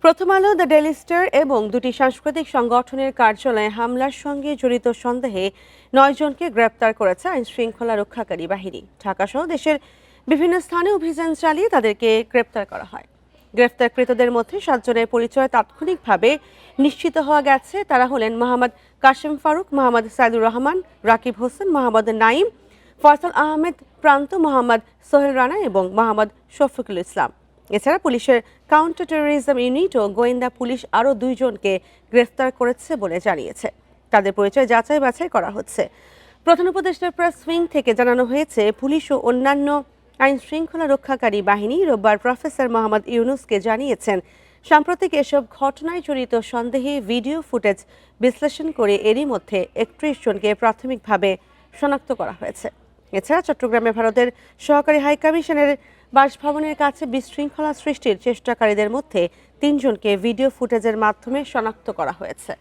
প্রথম আলো, the daily star এবং দুটি সাংস্কৃতিক সংগঠনের কার্যালয়ে হামলার সঙ্গে জড়িত সন্দেহে ৯ জনকে গ্রেপ্তার করেছে আইনশৃঙ্খলা রক্ষাকারী বাহিনী। ঢাকাসহ দেশের বিভিন্ন স্থানে অভিযান চালিয়ে তাদেরকে গ্রেপ্তার করা হয়। গ্রেপ্তারকৃতদের মধ্যে 7 জনের পরিচয় তাৎক্ষণিকভাবে নিশ্চিত হওয়া গেছে। তারা হলেন মোহাম্মদ কাশেম ফারুক, মোহাম্মদ সাইদুর রহমান, রাকিব হোসেন, মোহাম্মদ নাইম, ফয়সাল আহমেদ প্রান্ত, মোহাম্মদ সোহেল রানা এবং মোহাম্মদ শফিকুল ইসলাম। এছাড়া পুলিশের কাউন্টার টেরোরিজম ইউনিট ও গোয়েন্দা পুলিশ আরও 2 জনকে গ্রেফতার করেছে বলে জানিয়েছে। তাদের পরিচয় যাচাই বাছাই করা হচ্ছে। প্রধান উপদেষ্টার প্রেস উইং থেকে জানানো হয়েছে, পুলিশ ও অন্যান্য আইন শৃঙ্খলা রক্ষাকারী বাহিনী রোববার প্রফেসর মোহাম্মদ ইউনুসকে জানিয়েছেন, সাম্প্রতিক এসব ঘটনায় জড়িত সন্দেহে ভিডিও ফুটেজ বিশ্লেষণ করে এরই মধ্যে 31 জনকে প্রাথমিকভাবে শনাক্ত করা হয়েছে। এছাড়া চট্টগ্রামে ভারতের সহকারী হাইকমিশনের বাসভবনের কাছে বিশৃঙ্খলা সৃষ্টির চেষ্টাকারীদের মধ্যে 3 জনকে ভিডিও ফুটেজের মাধ্যমে শনাক্ত করা হয়েছে।